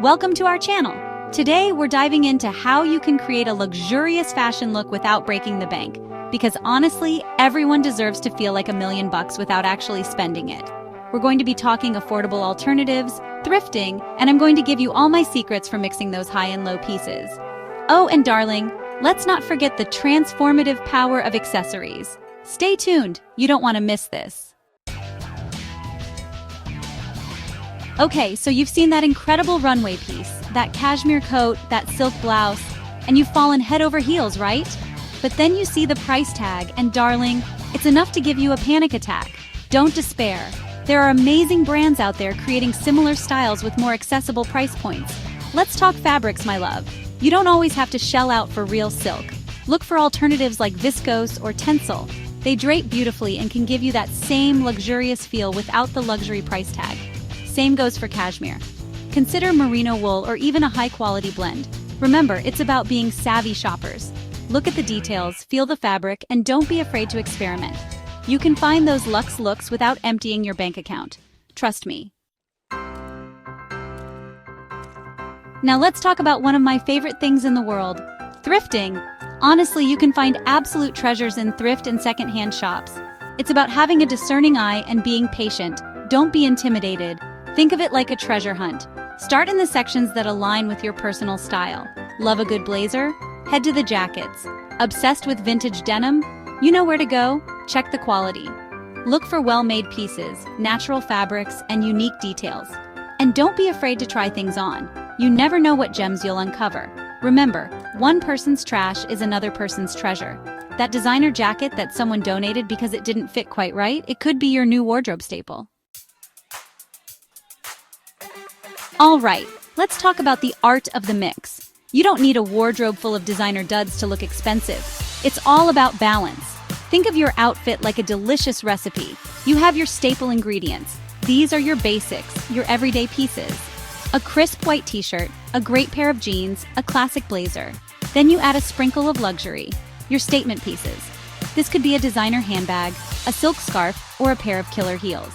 Welcome to our channel. Today we're diving into how you can create a luxurious fashion look without breaking the bank. Because honestly, everyone deserves to feel like $1 million without actually spending it. We're going to be talking affordable alternatives, thrifting, and I'm going to give you all my secrets for mixing those high and low pieces. Oh, and darling, let's not forget the transformative power of accessories. Stay tuned, you don't want to miss this. Okay, so you've seen that incredible runway piece, that cashmere coat, that silk blouse, and you've fallen head over heels, right? But then you see the price tag, and darling, it's enough to give you a panic attack. Don't despair. There are amazing brands out there creating similar styles with more accessible price points. Let's talk fabrics, my love. You don't always have to shell out for real silk. Look for alternatives like viscose or tencel. They drape beautifully and can give you that same luxurious feel without the luxury price tag. Same goes for cashmere. Consider merino wool or even a high-quality blend. Remember, it's about being savvy shoppers. Look at the details, feel the fabric, and don't be afraid to experiment. You can find those luxe looks without emptying your bank account. Trust me. Now let's talk about one of my favorite things in the world, thrifting. Honestly, you can find absolute treasures in thrift and secondhand shops. It's about having a discerning eye and being patient. Don't be intimidated. Think of it like a treasure hunt. Start in the sections that align with your personal style. Love a good blazer? Head to the jackets. Obsessed with vintage denim? You know where to go. Check the quality. Look for well-made pieces, natural fabrics, and unique details. And don't be afraid to try things on. You never know what gems you'll uncover. Remember, one person's trash is another person's treasure. That designer jacket that someone donated because it didn't fit quite right, it could be your new wardrobe staple. All right, let's talk about the art of the mix. You don't need a wardrobe full of designer duds to look expensive. It's all about balance. Think of your outfit like a delicious recipe. You have your staple ingredients. These are your basics, your everyday pieces. A crisp white t-shirt, a great pair of jeans, a classic blazer. Then you add a sprinkle of luxury, your statement pieces. This could be a designer handbag, a silk scarf, or a pair of killer heels.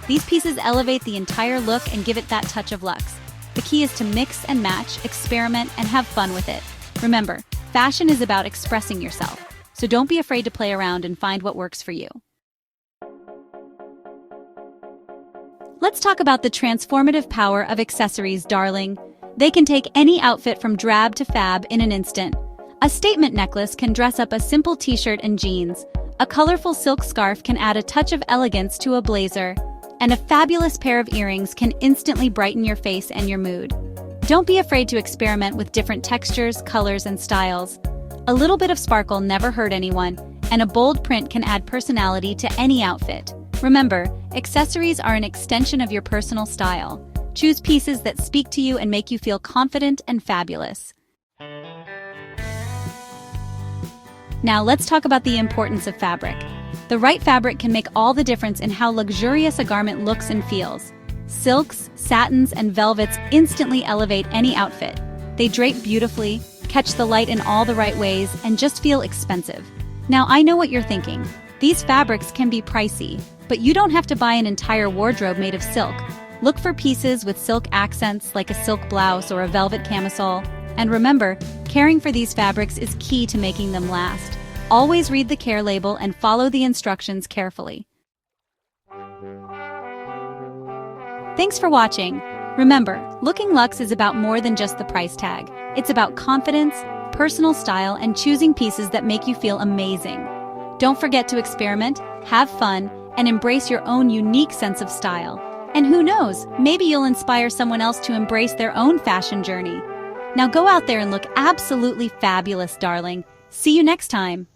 These pieces elevate the entire look and give it that touch of luxe. The key is to mix and match, experiment, and have fun with it. Remember, fashion is about expressing yourself, so don't be afraid to play around and find what works for you. Let's talk about the transformative power of accessories, darling. They can take any outfit from drab to fab in an instant. A statement necklace can dress up a simple t-shirt and jeans. A colorful silk scarf can add a touch of elegance to a blazer. And a fabulous pair of earrings can instantly brighten your face and your mood. Don't be afraid to experiment with different textures, colors, and styles. A little bit of sparkle never hurt anyone, and a bold print can add personality to any outfit. Remember, accessories are an extension of your personal style. Choose pieces that speak to you and make you feel confident and fabulous. Now let's talk about the importance of fabric. The right fabric can make all the difference in how luxurious a garment looks and feels. Silks, satins, and velvets instantly elevate any outfit. They drape beautifully, catch the light in all the right ways, and just feel expensive. Now I know what you're thinking. These fabrics can be pricey, but you don't have to buy an entire wardrobe made of silk. Look for pieces with silk accents like a silk blouse or a velvet camisole. And remember, caring for these fabrics is key to making them last. Always read the care label and follow the instructions carefully. Thanks for watching. Remember, looking luxe is about more than just the price tag. It's about confidence, personal style, and choosing pieces that make you feel amazing. Don't forget to experiment, have fun, and embrace your own unique sense of style. And who knows, maybe you'll inspire someone else to embrace their own fashion journey. Now go out there and look absolutely fabulous, darling. See you next time.